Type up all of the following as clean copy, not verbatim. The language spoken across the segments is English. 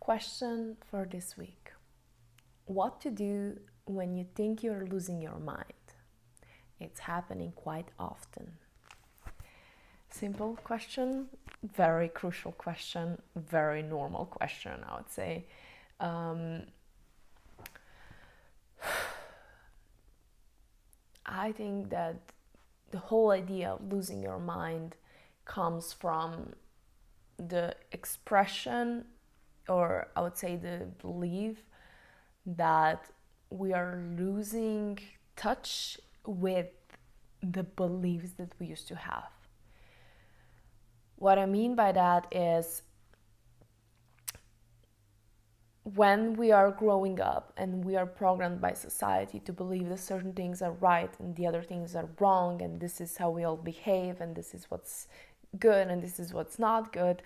Question for this week. What to do when you think you're losing your mind? It's happening quite often. Simple question, very crucial question, very normal question, I would say. I think that the whole idea of losing your mind comes from the expression, or I would say the belief that we are losing touch with the beliefs that we used to have. What I mean by that is when we are growing up and we are programmed by society to believe that certain things are right and the other things are wrong, and this is how we all behave, and this is what's good and this is what's not good,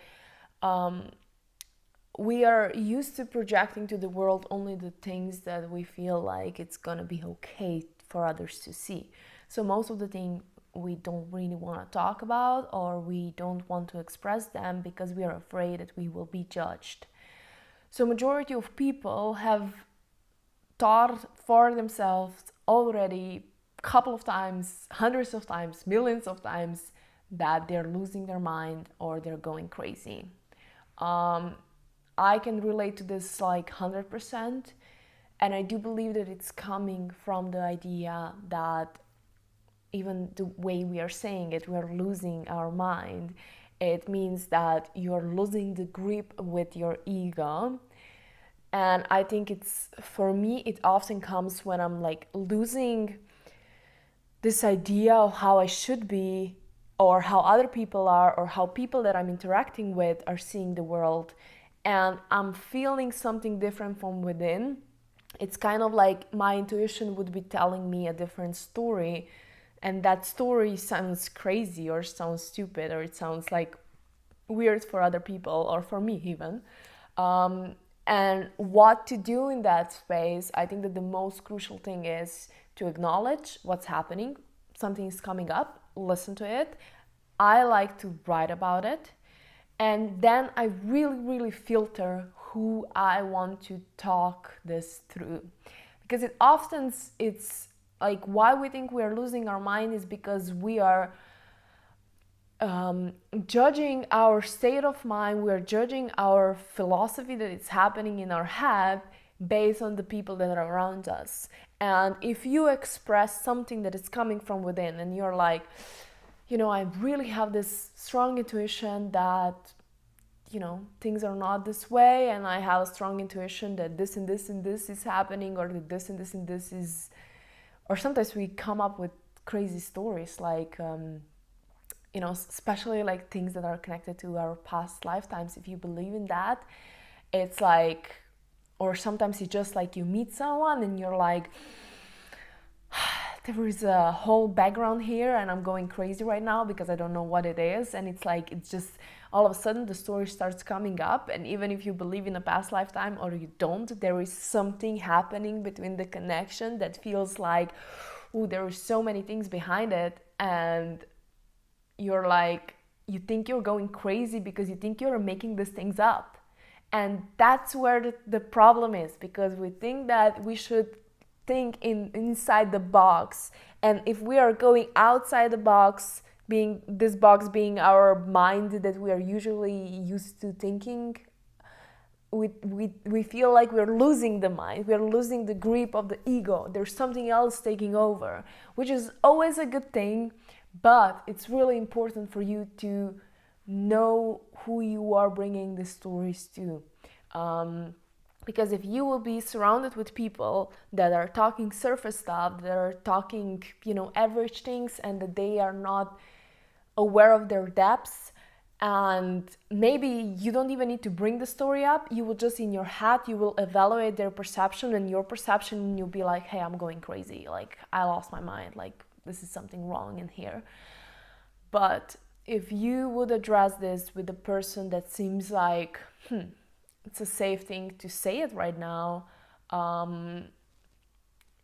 we are used to projecting to the world only the things that we feel like it's gonna be okay for others to see. So most of the things we don't really want to talk about, or we don't want to express them because we are afraid that we will be judged. So majority of people have thought for themselves already a couple of times, hundreds of times, millions of times, that they're losing their mind or they're going crazy. I can relate to this like 100%, and I do believe that it's coming from the idea that even the way we are saying it, we're losing our mind. It means that you're losing the grip with your ego. And I think it's, for me, it often comes when I'm like losing this idea of how I should be, or how other people are, or how people that I'm interacting with are seeing the world, and I'm feeling something different from within. It's kind of like my intuition would be telling me a different story, and that story sounds crazy or sounds stupid, or it sounds like weird for other people, or for me even. And what to do in that space, I think that the most crucial thing is to acknowledge what's happening. Something is coming up, listen to it. I like to write about it. And then I really filter who I want to talk this through. Because it's like, why we think we are losing our mind is because we are judging our state of mind, we're judging our philosophy that is happening in our head based on the people that are around us. And if you express something that is coming from within, and you're like, I really have this strong intuition that, things are not this way, and I have a strong intuition that this and this and this is happening, or that this and this and this is, or sometimes we come up with crazy stories like, especially like things that are connected to our past lifetimes. If you believe in that, it's like, or sometimes it's just like you meet someone and you're like, there is a whole background here and I'm going crazy right now because I don't know what it is. And it's like, it's just all of a sudden the story starts coming up. And even if you believe in a past lifetime or you don't, there is something happening between the connection that feels like, oh, there are so many things behind it. And you're like, you think you're going crazy because you think you're making these things up. And that's where the problem is, because we think that we should think inside the box. And if we are going outside the box, being this box being our mind that we are usually used to thinking, we feel like we're losing the mind, we're losing the grip of the ego. There's something else taking over, which is always a good thing. But it's really important for you to know who you are bringing the stories to. Because if you will be surrounded with people that are talking surface stuff, that are talking, average things, and that they are not aware of their depths, and maybe you don't even need to bring the story up, you will just in your head, you will evaluate their perception and your perception, and you'll be like, hey, I'm going crazy, like I lost my mind, like this is something wrong in here. But if you would address this with a person that seems like, it's a safe thing to say it right now,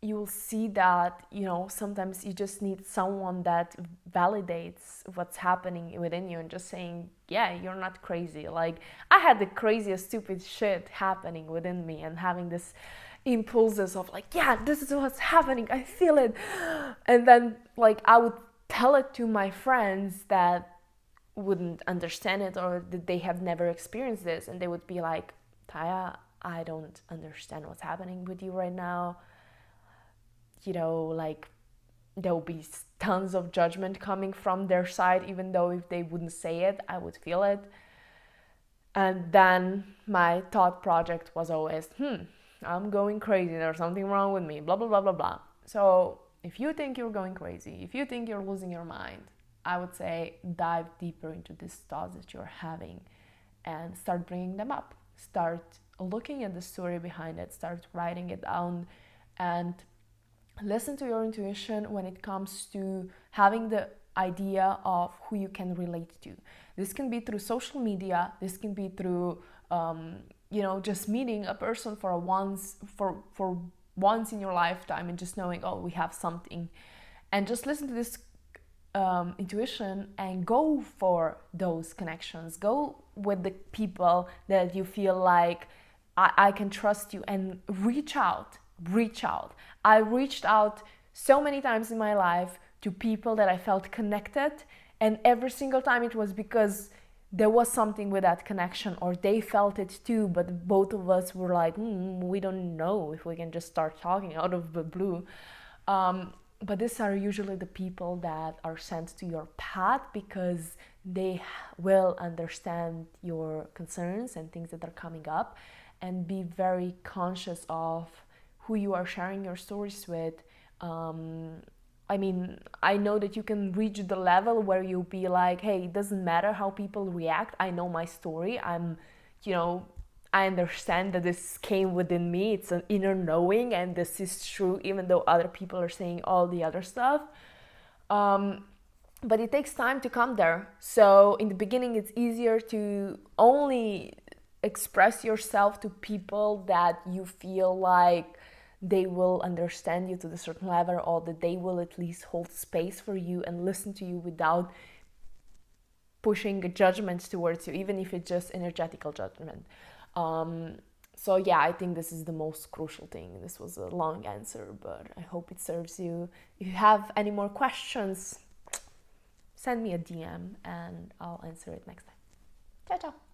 you'll see that, sometimes you just need someone that validates what's happening within you and just saying, yeah, you're not crazy. Like, I had the craziest stupid shit happening within me, and having this impulses of like, yeah, this is what's happening, I feel it. And then like I would tell it to my friends that wouldn't understand it, or that they have never experienced this, and they would be like, Taya, I don't understand what's happening with you right now. Like, there will be tons of judgment coming from their side, even though if they wouldn't say it, I would feel it. And then my thought project was always, I'm going crazy, there's something wrong with me, blah, blah, blah, blah, blah. So if you think you're going crazy, if you think you're losing your mind, I would say dive deeper into these thoughts that you're having and start bringing them up. Start looking at the story behind it, start writing it down, and listen to your intuition when it comes to having the idea of who you can relate to. This can be through social media, this can be through just meeting a person for once in your lifetime, and just knowing, oh, we have something, and just listen to this intuition and go for those connections. Go with the people that you feel like, I can trust you, and reach out. I reached out so many times in my life to people that I felt connected, and every single time it was because there was something with that connection, or they felt it too, but both of us were like, we don't know if we can just start talking out of the blue. But these are usually the people that are sent to your path because they will understand your concerns and things that are coming up, and be very conscious of who you are sharing your stories with. I know that you can reach the level where you'll be like, hey, it doesn't matter how people react. I know my story. I understand that this came within me. It's an inner knowing, and this is true, even though other people are saying all the other stuff. But it takes time to come there. So in the beginning, it's easier to only express yourself to people that you feel like they will understand you to a certain level, or that they will at least hold space for you and listen to you without pushing a judgment towards you, even if it's just energetical judgment. So yeah, I think this is the most crucial thing. This was a long answer, but I hope it serves you. If you have any more questions, send me a DM and I'll answer it next time. Ciao, ciao.